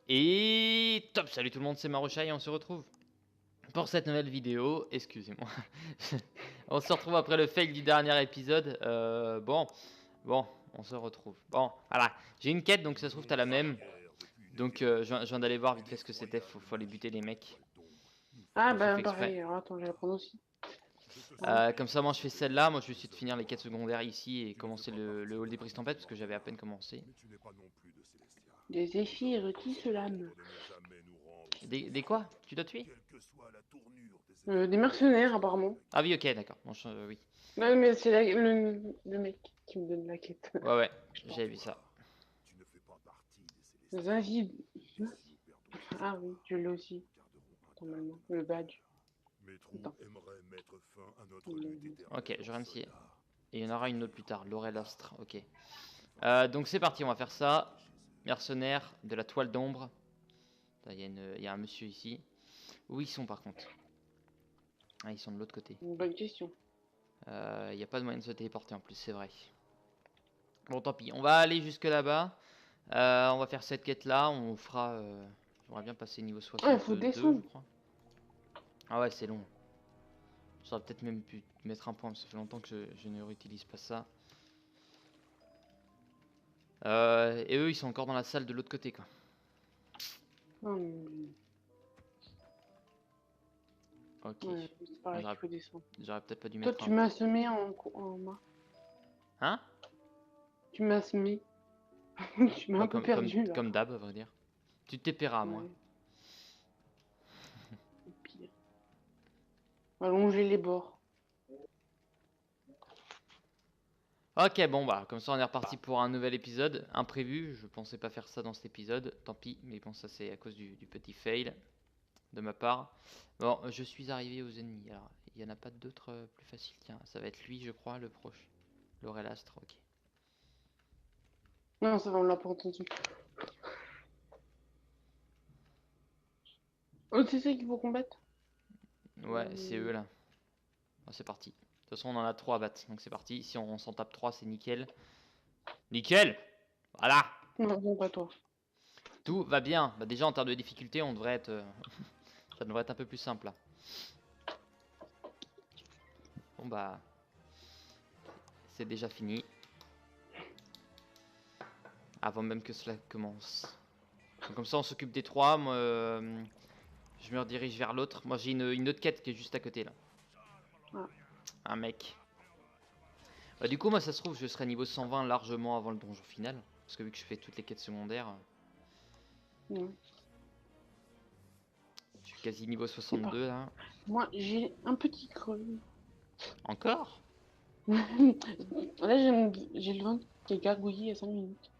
Et top, salut tout le monde, c'est Marocha et on se retrouve pour cette nouvelle vidéo. Excusez-moi. On se retrouve après le fail du dernier épisode. Bon, on se retrouve. Bon, voilà. J'ai une quête, donc ça se trouve, t'as la même. Donc, je viens d'aller voir vite fait ce que c'était. Faut aller buter les mecs. Ah J'ai bah fait exprès. pareil, alors attends, je vais la prendre aussi. Ouais. Comme ça, moi je fais celle-là. Moi je vais essayer de finir les quêtes secondaires ici et commencer le hall des brises tempêtes parce que j'avais à peine commencé. Des zéphyrs tissent l'âme. Des quoi? Tu dois tuer? Des mercenaires apparemment. Ah oui, ok, d'accord. Bon, oui. Non mais c'est le mec qui me donne la quête. Ouais, Je pense. j'avais vu ça. Des invides. Ah oui, je l'ai aussi. Normalement, le badge. Attends. Ok, je remercie. Et il y en aura une autre plus tard, Laurel Astre, ok. Donc c'est parti, on va faire ça. Mercenaires de la toile d'ombre. Il y a un monsieur ici. Où ils sont par contre? Ah, ils sont de l'autre côté. Une bonne question. Il n'y a pas de moyen de se téléporter en plus, c'est vrai. Bon, tant pis, on va aller jusque là-bas. On va faire cette quête là, on fera... J'aimerais bien passer niveau Ah, il faut 62, je descendre. crois. Ah ouais, c'est long. J'aurais peut-être même pu mettre un point, parce que ça fait longtemps que je ne réutilise pas ça. Et eux, ils sont encore dans la salle de l'autre côté, quoi. Hum, Ok. ouais, c'est pareil qu'il faut descendre. J'aurais peut-être pas dû Toi, mettre tu un... m'as semé en main. Hein? Tu m'as semé. Tu m'as un Bah, peu perdu là. comme d'hab, à vrai dire. Tu te paieras, moi. Ouais, c'est pire. Allonger les bords. Ok, bon, bah, comme ça, on est reparti pour un nouvel épisode. Imprévu, je pensais pas faire ça dans cet épisode. Tant pis, mais bon, ça, c'est à cause du petit fail de ma part. Bon, je suis arrivé aux ennemis. Alors, il y en a pas d'autres plus faciles. Tiens, ça va être lui, je crois, le proche. Laurel Astre, ok. Non, ça va, on l'a pas entendu. Oh, c'est ça qu'il faut combattre? Ouais, c'est eux, là. Bon, c'est parti. De toute façon, on en a 3 à battre, donc c'est parti. Si on s'en tape 3, c'est nickel. Nickel! Voilà! Non, bon, pas toi. Tout va bien. Bah, déjà, en termes de difficulté, on devrait être... ça devrait être un peu plus simple, là. Bon, bah... c'est déjà fini. Avant même que cela commence. Donc, comme ça, on s'occupe des 3. Moi, je me redirige vers l'autre. Moi, j'ai une autre quête qui est juste à côté, là. Ah. Un mec. Bah, du coup, moi, ça se trouve, je serai niveau 120 largement avant le donjon final. Parce que vu que je fais toutes les quêtes secondaires, Ouais. je suis quasi niveau C'est pas. 62, là. Moi, j'ai un petit creux. Encore? Là, j'ai le ventre qui est gargouillé à 5 minutes.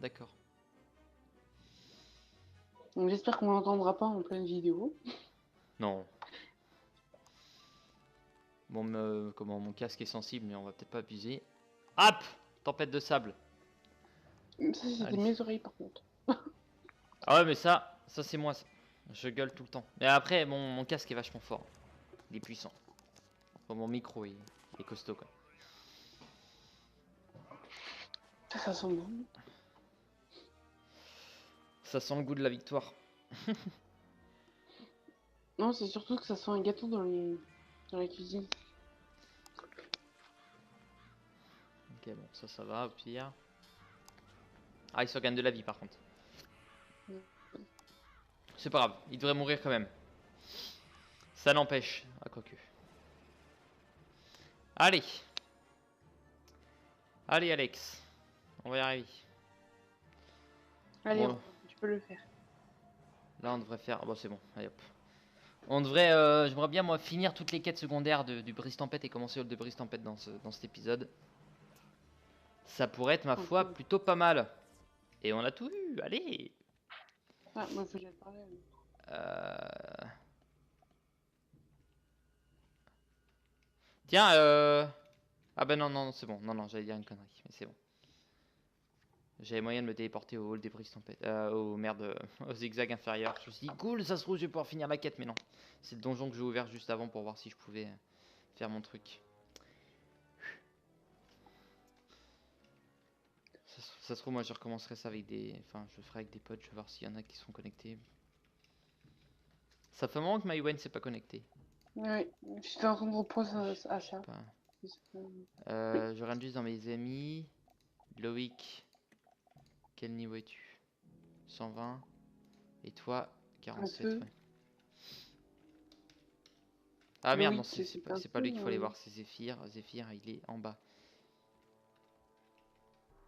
D'accord. Donc, j'espère qu'on l'entendra pas en pleine vidéo. Non. Bon, comment mon casque est sensible, mais on va peut-être pas abuser. Hop! Tempête de sable. Ça, c'était Allez. mes oreilles par contre. Ah ouais, mais ça c'est moi. Ça. Je gueule tout le temps. Mais après, mon casque est vachement fort. Il est puissant. Enfin, mon micro est costaud, quoi. Ça sent bon. Ça sent le goût de la victoire. Non, c'est surtout que ça sent un gâteau dans la cuisine. Ok, bon, ça va, au pire. Ah, il se gagne de la vie, par contre. C'est pas grave, il devrait mourir quand même. Ça n'empêche. Ah, quoique. Allez. Allez, Alex. On va y arriver. Allez, Bon, tu peux le faire. là, on devrait faire... bon, c'est bon. Allez, hop. On devrait... j'aimerais bien, moi, finir toutes les quêtes secondaires du Brise Tempête et commencer le de Brise Tempête dans cet épisode. Ça pourrait être, ma foi, Okay. plutôt pas mal. Et on a tout vu, allez. Ah, moi, faut que j'aille parler. Euh... Tiens, ah ben non, non, c'est bon. Non, j'allais dire une connerie, mais c'est bon. J'avais moyen de me téléporter au hall des brises tempêtes, au merde, au zigzag inférieur. Je me suis dit, cool, ça se trouve, je vais pouvoir finir la quête, mais non. C'est le donjon que j'ai ouvert juste avant pour voir si je pouvais faire mon truc. Ça se trouve, moi je recommencerai ça avec des. Enfin, je le ferai avec des potes, je vais voir s'il y en a qui sont connectés. Ça fait un moment que Maïwen s'est pas connecté. Oui, j'étais en train de reprendre achat. Pas... je rentre juste dans mes amis. Loïc, quel niveau es-tu? 120. Et toi, 47, ouais. Ah merde, non, c'est pas lui qu'il faut aller voir, c'est Zéphyr. Zéphyr, il est en bas.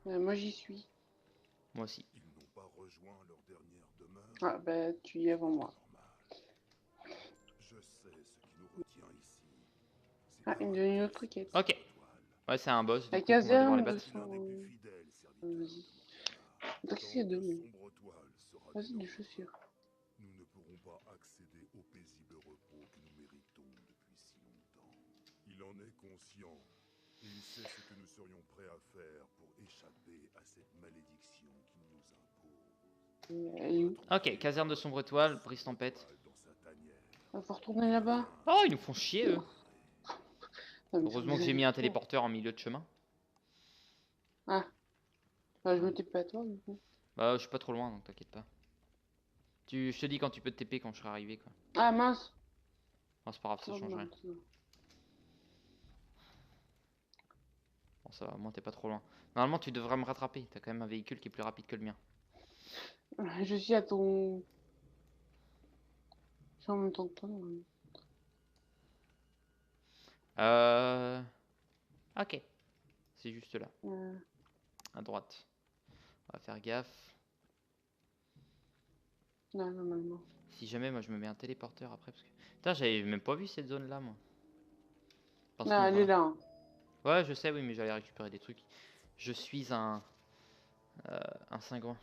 Moi j'y suis. Moi aussi. Ah bah tu y es avant moi. Ah, une autre quête. Ok. Ouais, c'est un boss. La caserne de son... Vas-y. Qu'est-ce qu'il y a de nous? Vas-y, des chaussures. Nous ne pourrons pas accéder au paisible repos que nous méritons depuis si longtemps. Il en est conscient. Et il sait ce que nous serions prêts à faire pour échapper à cette malédiction qui nous impose. Ok, caserne de sombre étoile, brise tempête. Faut retourner là-bas. Oh, ils nous font chier, eux. Heureusement que j'ai mis un téléporteur en milieu de chemin. Ah. Bah, je me TP à toi, du coup. Bah, je suis pas trop loin, donc t'inquiète pas. Je te dis quand tu peux te TP quand je serai arrivé, quoi. Ah, mince. Oh, c'est pas grave, ça change rien. Bon, ça va, moi t'es pas trop loin. Normalement, tu devrais me rattraper. T'as quand même un véhicule qui est plus rapide que le mien. Je suis à ton... Je suis en même temps que toi. Ok. C'est juste là. À droite. On va faire gaffe. Là, normalement. Si jamais, moi je me mets un téléporteur après. Parce que... Putain, j'avais même pas vu cette zone là, moi. Là, elle est là. Hein. Ouais, je sais, oui, mais j'allais récupérer des trucs. Je suis un cingouin.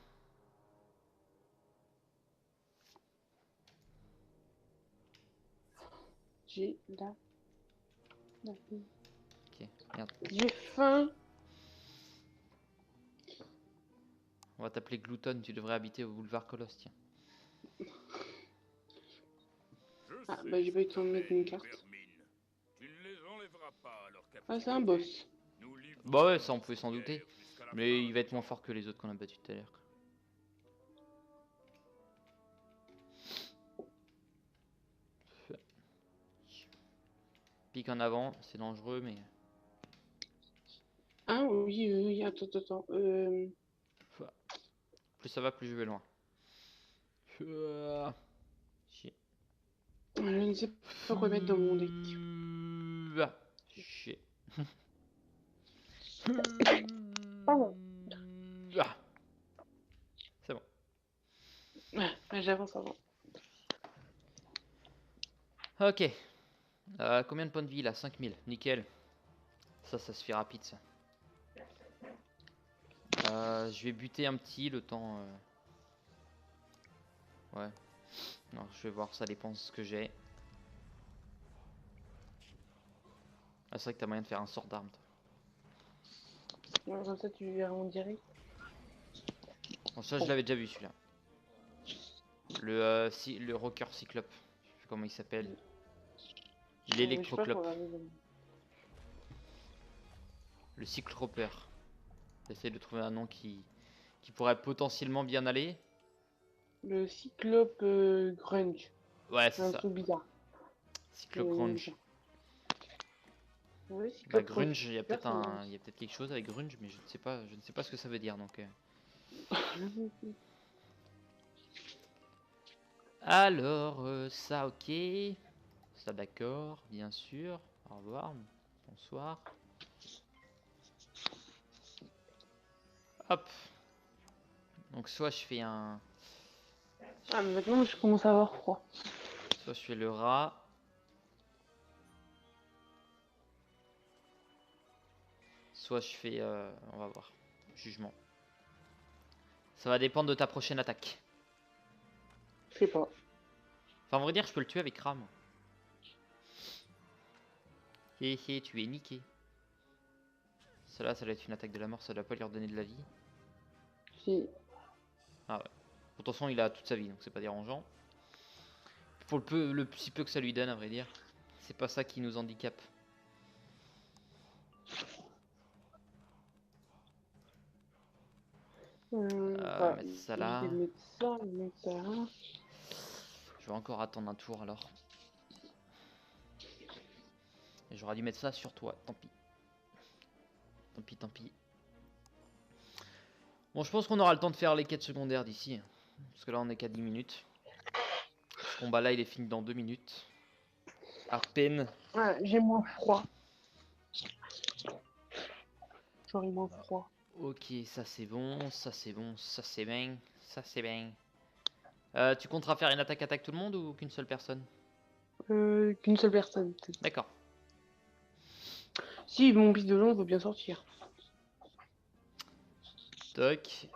J'ai là. Ok, merde. J'ai faim. On va t'appeler Glouton, tu devrais habiter au boulevard Colosse, tiens. Ah, bah j'ai pas eu le temps de mettre une carte. Ah, c'est un boss. Bah ouais, ça on pouvait s'en douter. Mais il va être moins fort que les autres qu'on a battus tout à l'heure. Pique en avant, c'est dangereux, mais... Ah oui, oui, attends. Plus ça va, plus je vais loin. Chier. Je ne sais pas quoi mettre dans mon deck. Chier. Pardon. C'est bon. J'avance avant. Ok. Combien de points de vie là? 5000. Nickel. Ça se fait rapide ça. Je vais buter un petit le temps. Ouais. Non, je vais voir, ça dépend de ce que j'ai. Ah, c'est vrai que t'as moyen de faire un sort d'arme. Ouais, comme ça, tu verras en direct. Bon, ça, je l'avais déjà vu celui-là. Le rocker cyclope. Je sais plus comment il s'appelle. L'électroclope. Le cyclopeur. J'essaie de trouver un nom qui pourrait potentiellement bien aller. Le cyclope grunge. Ouais, c'est ça. Un truc bizarre. Cyclope grunge. Ouais, bah, grunge, il y a peut-être quelque chose avec grunge, mais je ne sais pas ce que ça veut dire donc. Alors, ça ok. Ça d'accord, bien sûr. Au revoir. Bonsoir. Hop. Donc soit je fais un... Ah, mais maintenant je commence à avoir froid. Soit je fais le rat. Soit je fais... on va voir. Jugement. Ça va dépendre de ta prochaine attaque. Je sais pas. Enfin, en vrai dire, je peux le tuer avec Ram. Hé hé, tu es niqué. Celle-là, ça doit être une attaque de la mort, ça doit pas lui redonner de la vie. Si. Ah ouais. De toute façon, il a toute sa vie, donc c'est pas dérangeant. Pour le petit peu que ça lui donne, à vrai dire. C'est pas ça qui nous handicape. Mettre ça là. Éviter de mettre ça, de mettre ça là. Je vais encore attendre un tour alors. Et j'aurais dû mettre ça sur toi, tant pis. Tant pis, tant pis. Bon, je pense qu'on aura le temps de faire les quêtes secondaires d'ici. Parce que là, on est qu'à 10 minutes. Ce combat-là, il est fini dans 2 minutes. À peine. Ouais, j'ai moins froid. J'aurai moins froid. Ok, ça c'est bon, ça c'est bon, ça c'est bien, ça c'est bien. Tu compteras faire une attaque tout le monde ou qu'une seule personne? Qu'une seule personne, peut-être. D'accord. Si, mon bis de long veut bien sortir. Toc.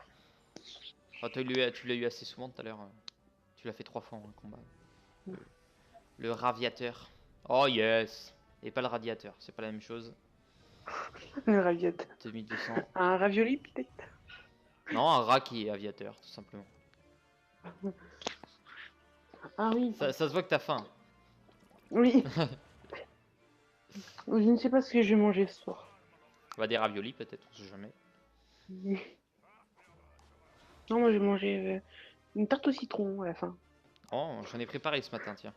Oh, tu l'as eu assez souvent tout à l'heure. Tu l'as fait 3 fois en combat. Le raviateur. Oh yes. Et pas le radiateur, c'est pas la même chose. Le raviateur. 2200. Un ravioli, peut-être. Non, un rat qui est aviateur, tout simplement. Ah oui. Ça se voit que t'as faim. Oui. Je ne sais pas ce que je vais manger ce soir. Bah, des raviolis peut-être, on sait jamais. Non, moi, je vais manger une tarte au citron à la fin. Oh, j'en ai préparé ce matin, tiens.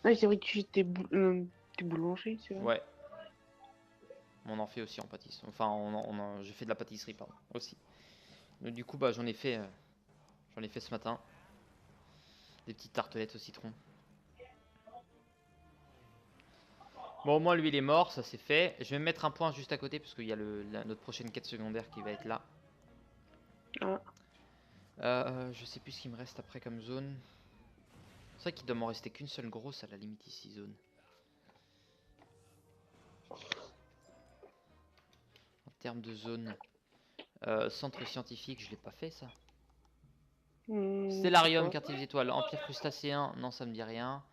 Ah, c'est vrai que tu étais boulanger, c'est vrai. Ouais. On en fait aussi en pâtisserie. Enfin, j'ai fait de la pâtisserie, pardon, aussi. Donc, du coup, bah, j'en ai fait ce matin. Des petites tartelettes au citron. Bon, au moins, lui, il est mort, ça c'est fait. Je vais me mettre un point juste à côté, parce qu'il y a notre prochaine quête secondaire qui va être là. Je sais plus ce qu'il me reste après comme zone. C'est vrai qu'il doit m'en rester qu'une seule grosse à la limite ici, zone. En termes de zone. Centre scientifique, je l'ai pas fait ça. Stellarium, quartier des étoiles, empire crustacéen, non ça me dit rien.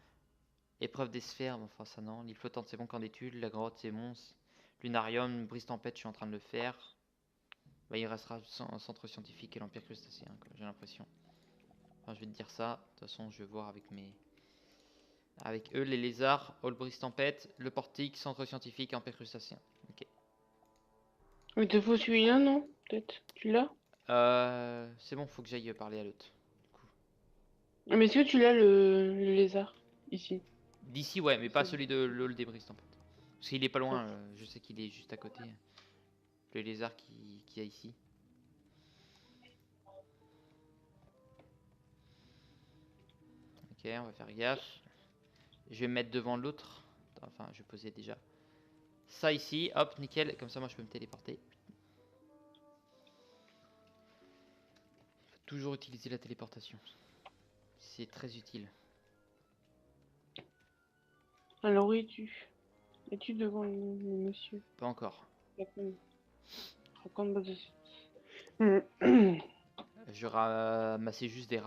Épreuve des sphères, enfin ça non. L'île flottante c'est bon qu'en étude, la grotte c'est bon. Lunarium, brise tempête, je suis en train de le faire. Bah, il restera un centre scientifique et l'empire crustacéen, j'ai l'impression. Enfin, je vais te dire ça, de toute façon je vais voir avec eux, les lézards, All brise tempête, le portique, centre scientifique, empire crustacéen. Ok. Mais te faut celui-là, non? Peut-être. Tu l'as? C'est bon, faut que j'aille parler à l'autre. Ah, mais est-ce que tu l'as le lézard? Ici. D'ici, ouais, mais pas celui de l'Hall des brises tempête. Parce qu'il est pas loin, je sais qu'il est juste à côté. Le lézard qui a ici. Ok, on va faire gaffe. Je vais me mettre devant l'autre. Enfin, je vais poser déjà ça ici. Hop, nickel. Comme ça, moi, je peux me téléporter. Faut toujours utiliser la téléportation. C'est très utile. Alors, où es-tu? Es-tu devant le monsieur? Pas encore. Raconte-moi de Je ramassais juste des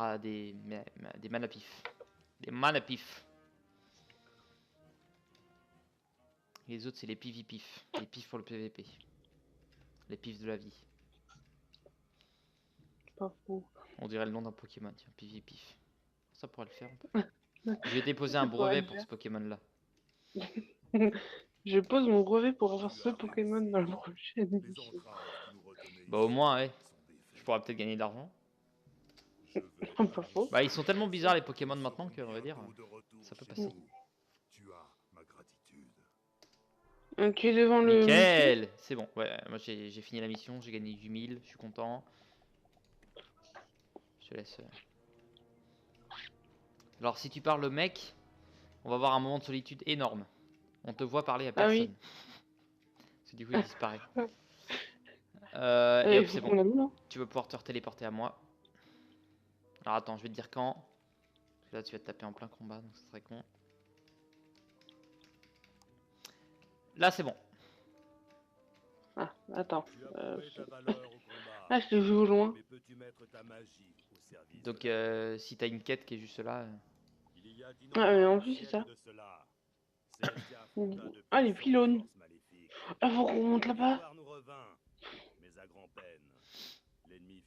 manapifs. Des manapifs. Les autres, c'est les pivipifs. Les pifs pour le PVP. Les pifs de la vie. Pas faux. On dirait le nom d'un Pokémon, tiens, pivipif. Ça pourrait le faire un peu. Je vais déposer un brevet pour ce Pokémon-là. Je pose mon brevet pour avoir ce Pokémon dans le prochain émission. Bah au moins, ouais. Je pourrais peut-être gagner de l'argent. Pas faux. Bah ils sont tellement bizarres les Pokémon maintenant que, on va dire, ça peut passer. Tu es devant le... Nickel. C'est bon, ouais, moi j'ai fini la mission, j'ai gagné 8000, je suis content. Je te laisse. Alors si tu parles au mec, on va avoir un moment de solitude énorme. On te voit parler à personne. Ah oui. Parce que du coup il disparaît. Et hop, c'est bon. Hein. Tu vas pouvoir te téléporter à moi. Alors attends, je vais te dire quand. Parce que là tu vas te taper en plein combat, donc ça serait con. Là c'est bon. Ah, attends. Ah, je te joue au loin. Donc si t'as une quête qui est juste là. Ah, mais en plus c'est ça. Ah, les pylônes. Ah, faut qu'on remonte là-bas.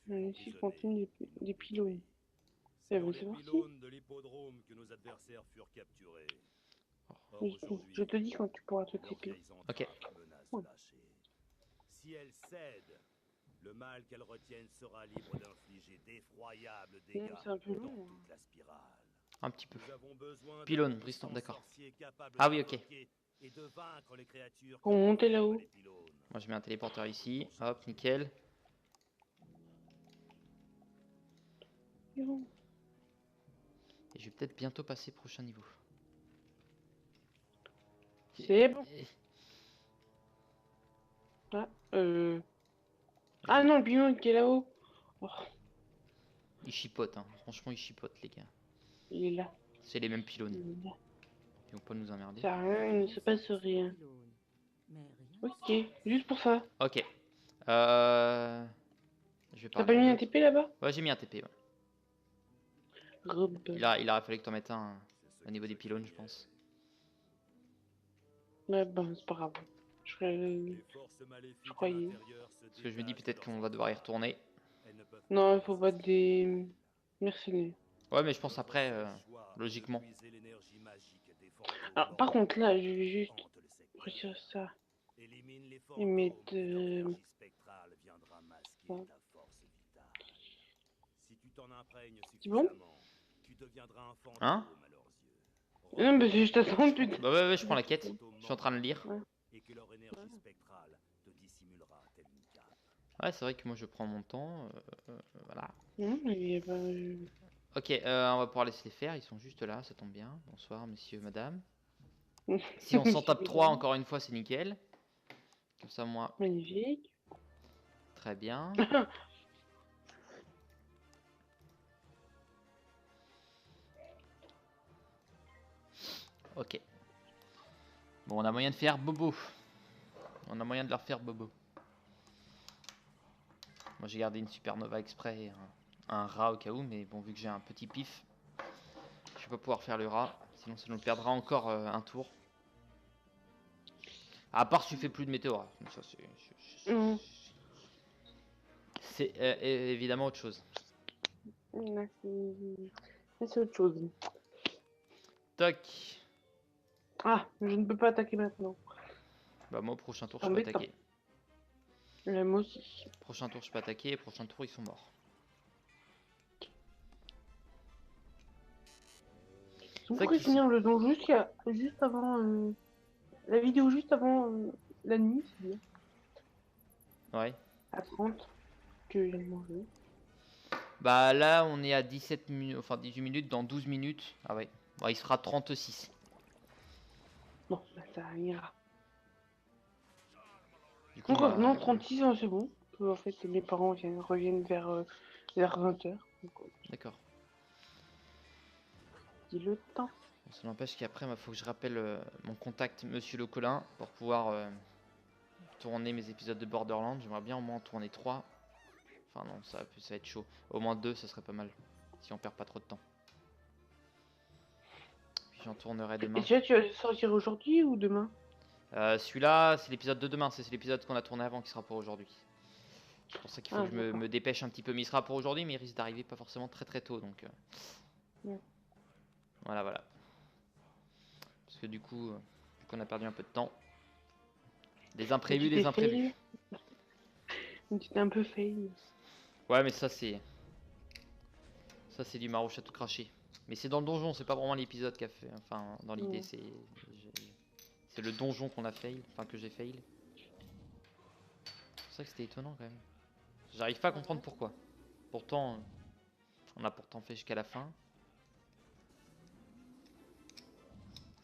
Ici, je continue des pylônes. C'est bon, c'est parti. Je te dis quand tu pourras te TP. Ok. Ouais. Le mal qu'elle retienne sera libre d'infliger d'effroyables dégâts C'est un peu dans long. toute la spirale. Un petit peu. Nous avons besoin d'un Pylône, puissant Briston, d'accord. sorcier capable Ah oui, ok. d'invoquer et de vaincre les créatures Pour qui monter enferment là-haut. les pylônes. Moi je mets un téléporteur ici. Hop, nickel. Non. Et je vais peut-être bientôt passer prochain niveau. C'est bon. Et- Ah, ah non, le pignon qui est là-haut. Oh, Il chipote, hein. Franchement, il chipote, les gars. il est là. C'est les mêmes pylônes. Il est là. Ils vont pas nous emmerder. Ça sert à rien, il ne se passe rien. Mais rien. Ok, juste pour ça. Ok. Je vais T'as parler pas mis à un l'autre. TP là-bas? Ouais, j'ai mis un TP. Ouais. Rob. Il aurait fallu que t'en mettes un au niveau des pylônes, je pense. Ouais, ben, c'est pas grave. Je Les forces maléfiques Je croyais. à l'intérieur se Parce que je me dis détachent peut-être de qu'on leurs va devoir y ancrages. retourner. Elles ne peuvent Non, pas il faut battre des mercenaires. Ouais, mais je pense Notre après, seul choix est de logiquement. puiser l'énergie magique des fantômes Alors, par morts contre, là, je vais qui juste hantent le secteur. retirer ça. Élimine les Et fantômes mettre, et l'énergie spectrale viendra masquer ouais. ta force vitale. Si tu t'en imprègnes C'est bon? suffisamment, tu deviendras un fantôme Hein? à leurs yeux. Non, mais c'est juste attendre, putain. Bah ouais, je prends la quête. Je suis en train de lire. Ouais. Et que leur énergie spectrale te dissimulera tel une cape. Ouais, c'est vrai que moi je prends mon temps. Voilà. Non, mais bah, Ok, on va pouvoir laisser faire. Ils sont juste là, ça tombe bien. Bonsoir, messieurs, madame. Si on s'en tape 3 encore une fois, c'est nickel. Comme ça, moi, Magnifique. très bien. Ok. Bon, on a moyen de faire bobo. On a moyen de leur faire bobo. Moi, j'ai gardé une supernova exprès et un rat au cas où, mais bon, vu que j'ai un petit pif, je vais pas pouvoir faire le rat. Sinon, ça nous perdra encore un tour. À part si tu fais plus de météores. Ça, Non. c'est évidemment autre chose. Là, c'est autre chose. Toc. Ah, je ne peux pas attaquer maintenant. Bah, moi, au prochain tour, je peux Embêtant. attaquer. Là, moi aussi. Prochain tour, je peux attaquer. Et prochain tour, ils sont morts. On C'est pourrait qu'ils finir le don juste avant la vidéo, juste avant la nuit, c'est bien. Ouais. À 30 que j'ai mangé. Bah là, on est à 17 minutes, enfin 18 minutes, dans 12 minutes. Ah ouais. Bon, il sera 36. Bon, bah, ça ira. Du coup, Encore, bah, non, 36, hein, c'est bon. En fait, mes parents reviennent vers 20h. d'accord. Dis le temps. Bon, ça n'empêche qu'après, il faut que je rappelle mon contact, Monsieur Le Colin, pour pouvoir tourner mes épisodes de Borderlands. J'aimerais bien au moins en tourner 3. Enfin non, ça va être chaud. Au moins 2, ça serait pas mal. Si on perd pas trop de temps. Puis j'en tournerai demain. Et tu vas le sortir aujourd'hui ou demain? Celui-là, c'est l'épisode de demain. C'est l'épisode qu'on a tourné avant qui sera pour aujourd'hui. C'est pour ça qu'il faut Ah, que je me d'accord. dépêche un petit peu. Mais il sera pour aujourd'hui, mais il risque d'arriver pas forcément très très tôt. Donc Ouais. voilà. Parce que du coup, vu qu'on a perdu un peu de temps. Des imprévus, des imprévus. Tu t'es un peu fail. Ouais, mais ça c'est du marouche à tout cracher. Mais c'est dans le donjon, c'est pas vraiment l'épisode qu'a fait. Enfin, dans l'idée, Ouais. c'est le donjon qu'on a fail, enfin que j'ai fail. C'est vrai que c'était étonnant quand même. J'arrive pas à comprendre pourquoi. Pourtant, on a pourtant fait jusqu'à la fin.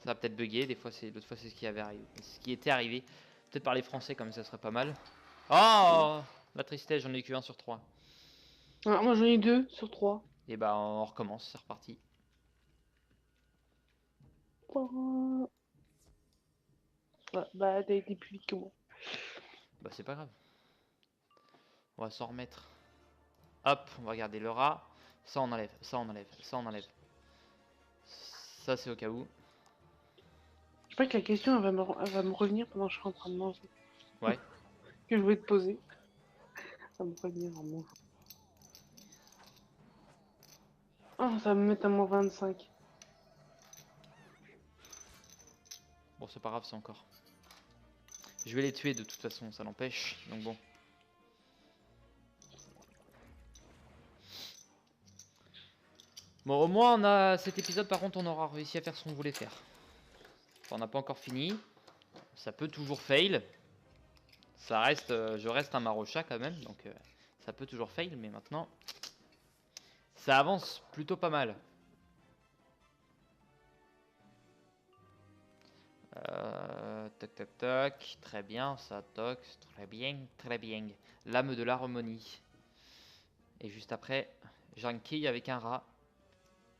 Ça a peut-être bugué, l'autre fois c'est ce qui avait arrivé, ce qui était arrivé. Peut-être par les Français comme ça serait pas mal. Oh, la tristesse, j'en ai que 1 sur 3. Ah, moi j'en ai 2 sur 3. Et bah on recommence, c'est reparti. Bah, t'as été plus vite que moi. Bah c'est pas grave. On va s'en remettre. Hop, on va regarder le rat. Ça on enlève, ça on enlève, ça on enlève. Ça c'est au cas où. Je crois que la question elle va me revenir pendant que je suis en train de manger. Ouais. Que je voulais te poser. Ça va me revenir en mangeant. Oh, ça va me mettre à moins 25. Bon c'est pas grave, c'est encore. Je vais les tuer de toute façon, ça l'empêche. Donc bon. Bon, au moins, on a cet épisode, par contre, on aura réussi à faire ce qu'on voulait faire. Enfin, on n'a pas encore fini. Ça peut toujours fail. Ça reste, je reste un Marocha quand même, donc ça peut toujours fail, mais maintenant, ça avance plutôt pas mal. Toc toc toc, très bien, ça toc, très bien, très bien. L'âme de l'harmonie. Et juste après, j'enquille avec un rat.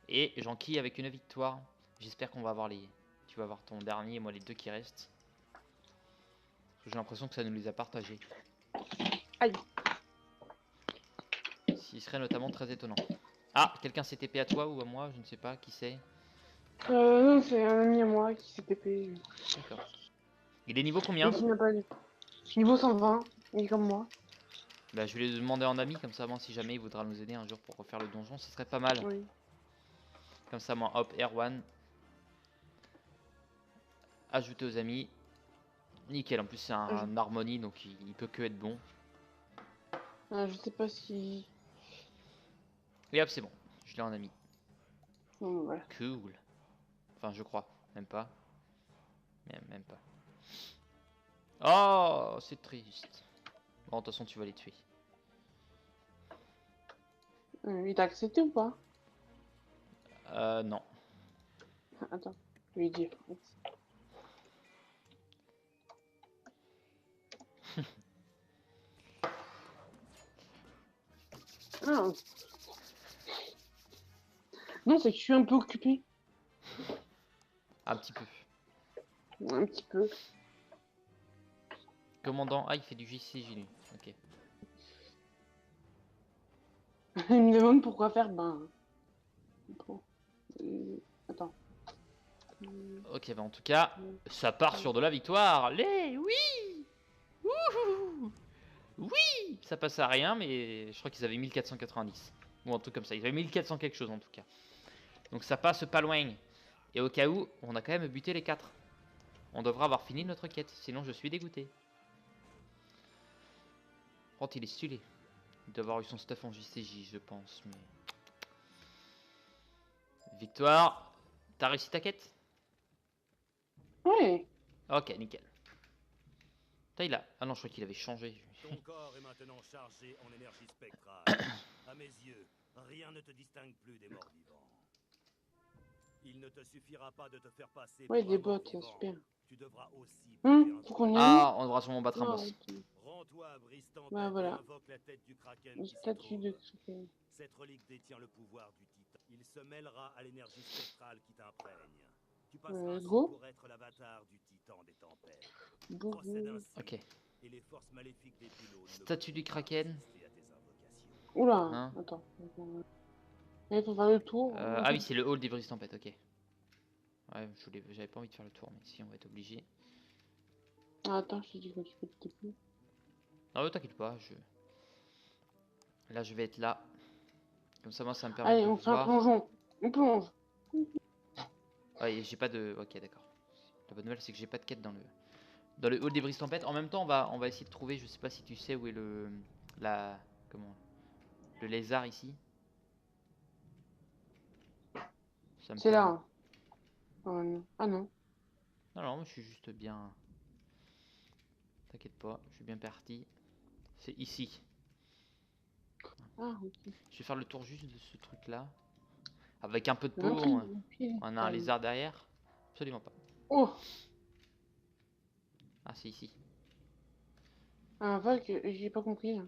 Et j'enquille avec une victoire. J'espère qu'on va avoir les... Tu vas avoir ton dernier et moi les deux qui restent. J'ai l'impression que ça nous les a partagés. Aïe. Ce qui serait notamment très étonnant. Ah, quelqu'un s'est TP à toi ou à moi, je ne sais pas qui c'est. Non, c'est un ami à moi qui s'est TP. D'accord. Il est niveau Et combien? qui n'a pas eu. Niveau 120, il est comme moi. Bah, je vais lui demander en ami, comme ça, moi, si jamais il voudra nous aider un jour pour refaire le donjon, ce serait pas mal. Oui. Comme ça, moi, hop, R1. Ajouter aux amis. Nickel, en plus, c'est un harmonie, donc il peut que être bon. Je sais pas si. Et hop, c'est bon. Je l'ai en ami. Voilà. Cool. Enfin, je crois. Même pas. Même pas. Oh, c'est triste. Bon, de toute façon, tu vas les tuer. Il t'a accepté ou pas? Non. Attends, je vais lui dire. Ah. Non, c'est que je suis un peu occupé. Un petit peu. Un petit peu. Commandant. Ah, il fait du JCJ, lui. Ok. Il me demande pourquoi faire. Ben. Bon. Attends. Ok, bah en tout cas, ça part sur de la victoire. Les oui. Wouhou. Oui. Ça passe à rien, mais je crois qu'ils avaient 1490. Ou un truc comme ça. Ils avaient 1400 quelque chose en tout cas. Donc ça passe pas loin. Et au cas où, on a quand même buté les 4. On devra avoir fini notre quête, sinon je suis dégoûté. Oh, il est stylé. Il doit avoir eu son stuff en JCJ, je pense. Mais... Victoire. T'as réussi ta quête? Ouais. Ok, nickel. Putain, il a... Ah non, je crois qu'il avait changé. Ton corps est maintenant chargé en énergie spectrale. À mes yeux, rien ne te distingue plus des morts vivants. Il ne te suffira pas de te faire passer Ouais, pour des un mort bots, vivant. super. Tu devras aussi porter un Faut qu'on y souvenir. aille. Ah, on devra sûrement battre un Non, boss. ok. Rends-toi à Bristan Bah, et voilà. invoque la tête du kraken Une qui s'y statue de trouve. Kraken. Cette relique détient le pouvoir du titan. Il se mêlera à l'énergie spectrale qui t'imprègne. Tu passeras ainsi Go. pour être l'avatar du titan des tempêtes. Bougou. Procède ainsi, Ok. et les forces maléfiques des pylônes ne Statue du pourront pas Kraken. résister à tes invocations. Oula, Hein. attends. Il faut faire le tour. Ah oui, c'est le hall des brises tempêtes, ok. Ouais, j'avais pas envie de faire le tour, mais si, on va être obligé. Ah, attends, je te dis quand tu peux te TP. Non, t'inquiète pas, là je vais être là. Comme ça, moi, ça me permet Allez, de on fait un voir. plongeon. On plonge. Ouais, j'ai pas de. Ok, d'accord. La bonne nouvelle, c'est que j'ai pas de quête dans le hall des brises tempêtes. En même temps, on va essayer de trouver. Je sais pas si tu sais où est la, comment, le lézard ici. Ça me C'est là. permet. Hein. Ah non. Non, non, je suis juste bien. T'inquiète pas, je suis bien parti. C'est ici. Ah, ok. Je vais faire le tour juste de ce truc là. Avec un peu de J'ai même peau, pris une pile. on a un lézard derrière. Absolument pas. Oh, Ah, c'est ici. invoque, j'ai pas compris. Là.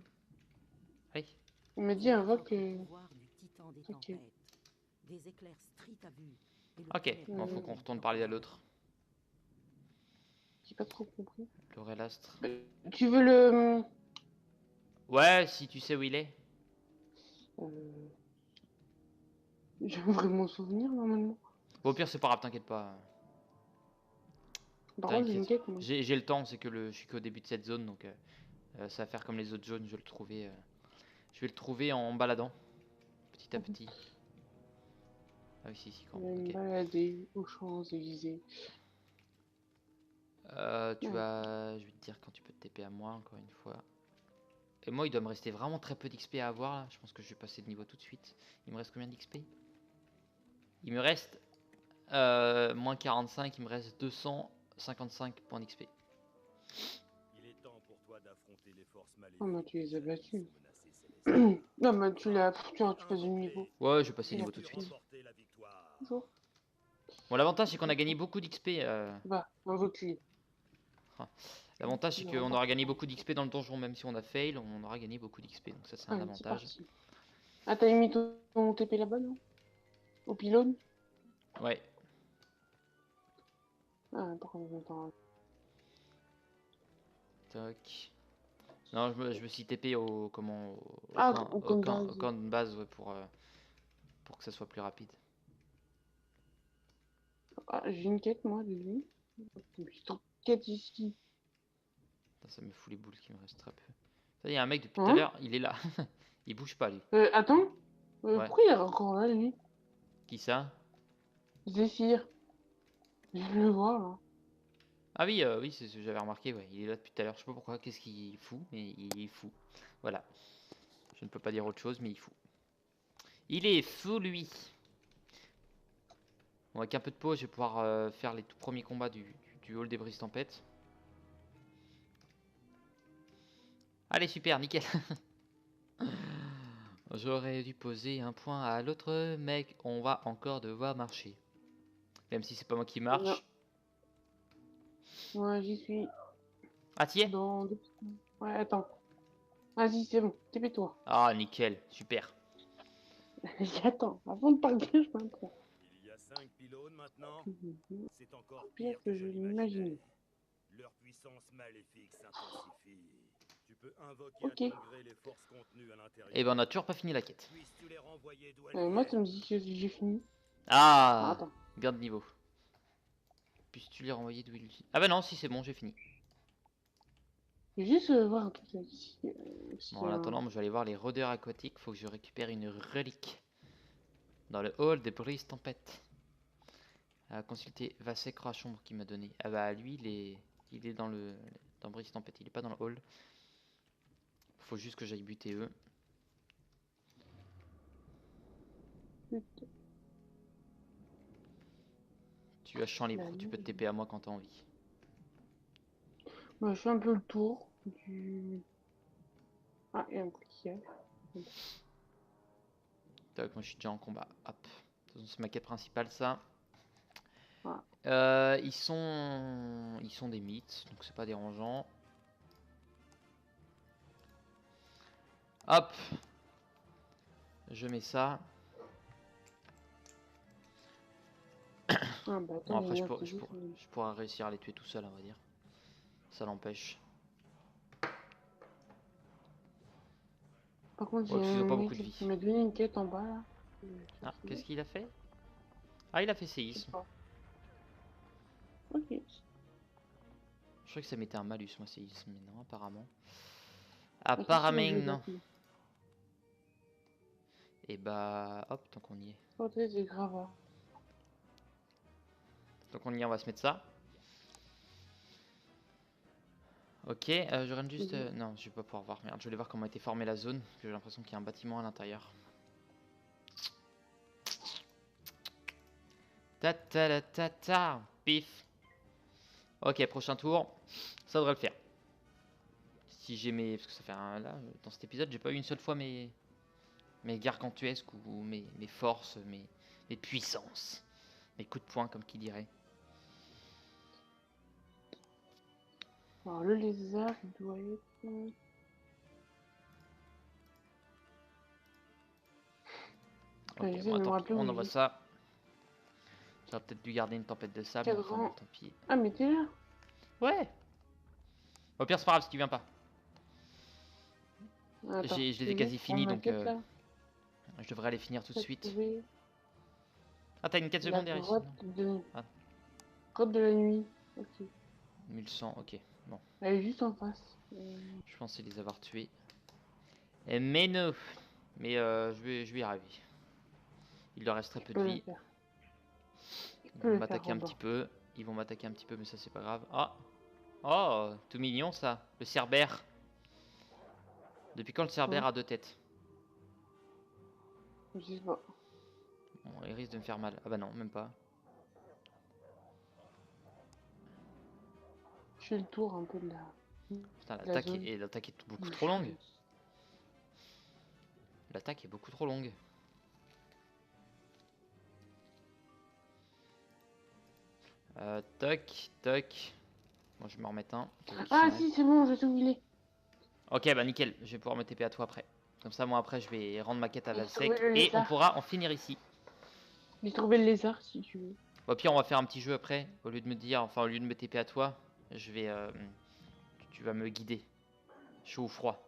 Oui. Il m'a dit Tu invoque. invoques le pouvoir du titan des Ok. tempêtes. Des éclairs street à vue. Et le Ok, palais bon, faut qu'on protégé retourne dans parler à tes l'autre. J'ai pas trop compris. L'Aurelastre. Tu veux le. Ouais, si tu sais où il est. Euh... J'ai vraiment souvenir normalement. Bon, au pire, c'est pas grave, t'inquiète pas. Par contre, j'ai une T'inquiète. quête, moi. J'ai le temps, c'est que je suis qu'au début de cette zone, donc ça va faire comme les autres zones. Je vais le trouver en baladant, petit à petit. Ah oui, si, quand Je même. vais me Ok. balader aux Champs-Élysées. Tu vas, je vais te dire quand tu peux te TP à moi, encore une fois. Et moi, il doit me rester vraiment très peu d'XP à avoir là. Je pense que je vais passer de niveau tout de suite. Il me reste combien d'XP? Il me reste moins 45, il me reste 255 points d'XP. Il est temps pour toi d'affronter les forces maléfiques. Oh, mais tu les as qui battus. menacent Céleste. Non, mais tu l'as. Tu faisais le niveau. Ouais, je vais passer Il a niveau tout de plus suite. Remporter la victoire. Toujours. Bon, l'avantage c'est qu'on a gagné beaucoup d'XP. Bah, invoque-les. L'avantage c'est Il qu'on remporte. aura gagné beaucoup d'XP dans le donjon, même si on a fail, on aura gagné beaucoup d'XP. Donc ça c'est un Allez, c'est avantage. parti. Ah, t'as mis ton TP là-bas, non? Au pylône? Ouais. Ah, attends. Tac. Non, je me suis TP au Ah, au camp de base. au camp de base ouais, pour que ça soit plus rapide. Ah, j'ai une quête, moi, de lui. Putain, quête ici. Putain, ça me fout les boules qu'il me reste très peu. Ça, il y a un mec depuis tout Hein? à l'heure, il est là. Il bouge pas lui. Attends. Ouais. Pourquoi il est encore là, lui? Qui ça? Zéphyr. Je viens de le voir, là. Ah oui, oui, c'est ce que j'avais remarqué, ouais. Il est là depuis tout à l'heure. Je sais pas pourquoi, qu'est-ce qu'il fout, mais il est fou. Voilà. Je ne peux pas dire autre chose, mais il est fou. Il est fou, lui. Bon, avec un peu de pause, je vais pouvoir faire les tout premiers combats du hall des brises tempêtes. Allez, super, nickel. J'aurais dû poser un point à l'autre, mec. On va encore devoir marcher. Même si c'est pas moi qui marche. Ouais, j'y suis. Ah, t'y es? Dans 2 secondes. Ouais, attends. Vas-y, c'est bon. TP-toi. Ah, nickel, super. J'attends. Avant de partir, je m'intéresse. Il y a 5 pylônes maintenant. C'est encore Pire pire que que je je l'imaginais. l'imaginais. Leur puissance maléfique s'intensifie. Tu peux invoquer Ok. à ton gré les forces contenues à l'intérieur. Et ben, on a toujours pas fini la quête. Puisses-tu les renvoyer d'où elles Moi, ça viennent. me dit que j'ai fini. Ah, Attends. gain de niveau. Puisses-tu les renvoyer d'où il... Ah bah non, si c'est bon, j'ai fini. Je vais juste voir un truc là, ici. Bon, en attendant, moi, je vais aller voir les rôdeurs aquatiques. Faut que je récupère une relique. Dans le hall des brises tempêtes. Consulter Vasek Chambre qui m'a donné. Ah bah lui, il est dans brise tempête. Il est pas dans le hall. Faut juste que j'aille buter eux. Tu as champ libre. Tu peux te TP à moi quand t'as envie. Moi, je fais un peu le tour du... Ah, il y a un truc qui est. Tac, moi je suis déjà en combat. Hop. De toute façon, c'est ma quête principale, ça. Ah. Ils sont des mythes, donc c'est pas dérangeant. Hop. Je mets ça. Ah, bah, Bon, attends, après, il y je en a qui pourrais réussir à les tuer tout seul, on va dire. Ça l'empêche. Par contre, Ouais, parce qu'ils ont pas un beaucoup de mec vie. qui m'a donné une quête en bas là. Ah, qu'est-ce qu'il a fait? Ah, il a fait séisme. Ok. Je crois que ça mettait un malus, moi, séisme, mais non, apparemment. Apparemment, non. Et bah, hop, tant qu'on y est. Oh, c'est grave. Donc on y est, on va se mettre ça. Ok, je rentre juste... non, je vais pas pouvoir voir. Merde, je voulais voir comment était formée la zone. Parce que j'ai l'impression qu'il y a un bâtiment à l'intérieur. Ta ta ta ta ta. Pif. Ok, prochain tour. Ça devrait le faire. Si j'ai mes... Parce que ça fait un... Là, dans cet épisode, j'ai pas eu une seule fois mes gargantuesques ou mes forces, mes puissances. Mes coups de poing, comme qui dirait. Alors, le lézard, il doit être... Ok, bon, tant pis, on envoie ça. J'aurais peut-être dû garder une tempête de sable, mais enfin, bon, tant pis. Ah, mais t'es là? Ouais. Au pire, c'est pas grave si tu viens pas. Attends, Je les ai quasi finis, donc je devrais aller finir tout de suite. Ah, t'as une 4 secondes derrière ici. Grotte de la nuit. Ok. 1100, ok. Bon. Elle est juste en face. Je pensais les avoir tués. Mais non. Mais je vais y arriver. Il leur reste très peu de vie. Ils vont m'attaquer un petit peu. Ils vont m'attaquer un petit peu, mais ça c'est pas grave. Ah. Oh, tout mignon ça. Le cerbère. Depuis quand le cerbère a 2 têtes? Je sais pas. Bon, il risque de me faire mal. Ah bah non, même pas. Je fais le tour un peu de Putain, la zone. l'attaque est beaucoup où trop je longue. suis. L'attaque est beaucoup trop longue. Toc, toc. Bon, je vais me remettre un. Ah si, c'est bon, je sais où il est. Ok, bah nickel. Je vais pouvoir me TP à toi après. Comme ça, moi après, je vais rendre ma quête à la J'ai sec. trouvé le Et on lézard. pourra en finir ici. J'ai trouvé le lézard si tu veux. Au pire, on va faire un petit jeu après. Au lieu de me dire, enfin, au lieu de me TP à toi, je vais. Tu vas me guider. Chaud ou froid.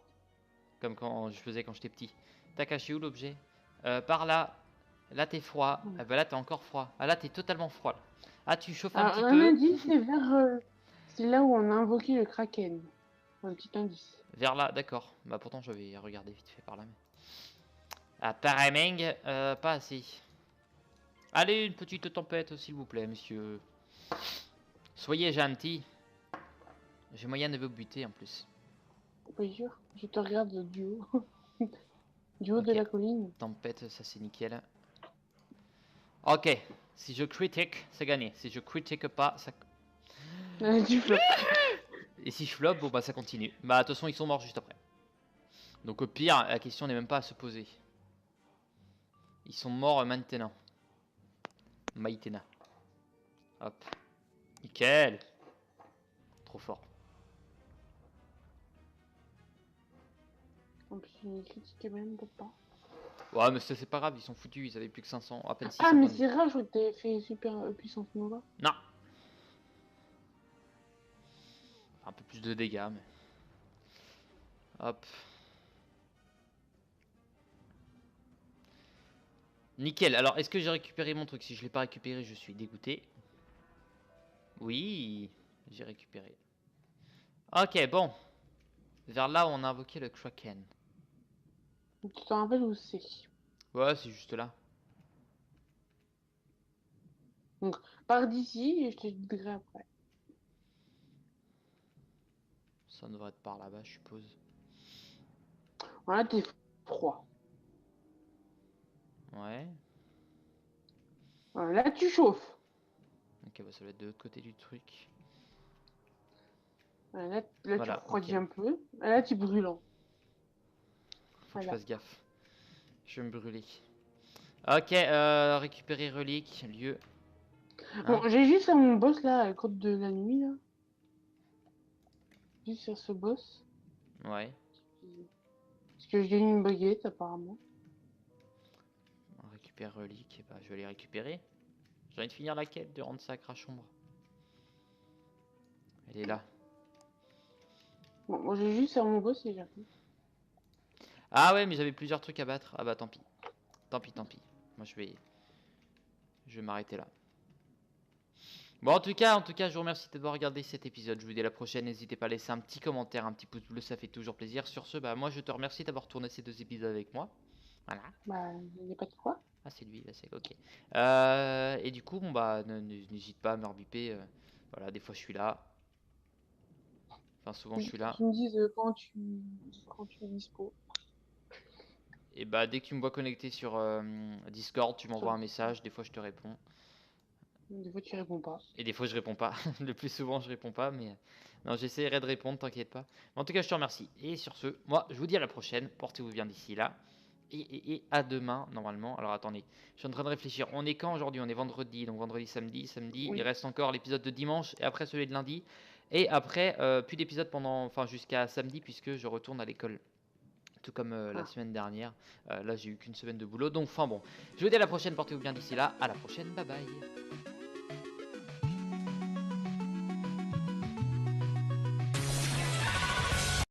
Comme quand je faisais quand j'étais petit. T'as caché où l'objet? Par là. Là, t'es froid. Ah bah là, t'es encore froid. Ah là, t'es totalement froid. Là. Ah, tu chauffes un Alors, petit un peu. indice, c'est vers... c'est là où on a invoqué le kraken. Un petit indice. Vers là, d'accord. Bah pourtant, j'avais regardé vite fait par là. Mais... Apparemment, pas assez. Allez, une petite tempête, s'il vous plaît, monsieur. Soyez gentil. J'ai moyen de vous buter en plus. Pas sûr. Je te regarde du haut. Du haut de Ok. la colline. Tempête, ça c'est nickel. Ok. Si je critique, c'est gagné. Si je critique pas, ça... Du flop. Et si je flop, bon bah ça continue. Bah de toute façon, ils sont morts juste après. Donc au pire, la question n'est même pas à se poser. Ils sont morts maintenant. Maïtena. Hop. Nickel. Trop fort. En plus, il critique même peut-être pas. Ouais, mais c'est pas grave, ils sont foutus. Ils avaient plus que 500, à peine 600 Ah, mais points de vie. c'est rare, je crois que t'avais fait super puissance Nova. Non. Un peu plus de dégâts, mais... Hop. Nickel. Alors, est-ce que j'ai récupéré mon truc? Si je l'ai pas récupéré, je suis dégoûté. Oui, j'ai récupéré. Ok, bon. Vers là où on a invoqué le Kraken. Tu te rappelles où c'est? Ouais, c'est juste là. Donc, pars d'ici et je te dirai après. Ça devrait être par là-bas, je suppose. Voilà, t'es froid. Ouais. Voilà, là, tu chauffes. Ok, bah ça va être de l'autre côté du truc. Voilà, là tu Voilà, refroidis ok. un peu. Là, tu es brûlant. Faut que je Voilà. fasse gaffe. Je vais me brûler. Ok, récupérer relique, lieu. Hein? Bon, j'ai juste faire mon boss là, à la côte de la nuit là. Juste faire ce boss. Ouais. Parce que j'ai eu une baguette apparemment. On récupère relique, et bah je vais les récupérer. J'ai envie de finir la quête, de rendre ça à Crachombre. Elle est là. Bon, moi j'ai juste faire mon boss et j'arrive. Ah ouais, mais j'avais plusieurs trucs à battre. Ah bah tant pis. Tant pis, tant pis. Moi je vais m'arrêter là. Bon, en tout cas, je vous remercie d'avoir regardé cet épisode. Je vous dis à la prochaine. N'hésitez pas à laisser un petit commentaire, un petit pouce bleu, ça fait toujours plaisir. Sur ce, bah moi je te remercie d'avoir tourné ces 2 épisodes avec moi. Voilà. Bah, il n'y a pas de quoi. Ah, c'est lui, là, c'est ok. Et du coup, bon bah n'hésite pas à me rebiper. Voilà, des fois je suis là. Enfin, souvent je suis là. Tu me dises quand tu es dispo. Et bah dès que tu me vois connecté sur Discord, tu m'envoies un message. Des fois je te réponds. Des fois tu réponds pas. Et des fois je réponds pas. Le plus souvent je réponds pas, mais non, j'essaierai de répondre, t'inquiète pas. Mais en tout cas, je te remercie. Et sur ce, moi je vous dis à la prochaine. Portez-vous bien d'ici là. Et à demain, normalement. Alors attendez, je suis en train de réfléchir. On est quand aujourd'hui? On est vendredi, donc vendredi, samedi. Samedi, Oui. il reste encore l'épisode de dimanche et après celui de lundi. Et après, plus d'épisode pendant, enfin jusqu'à samedi, puisque je retourne à l'école. Tout comme la semaine dernière. Là, j'ai eu qu'une semaine de boulot. Donc, enfin bon, je vous dis à la prochaine. Portez-vous bien d'ici là. À la prochaine. Bye bye.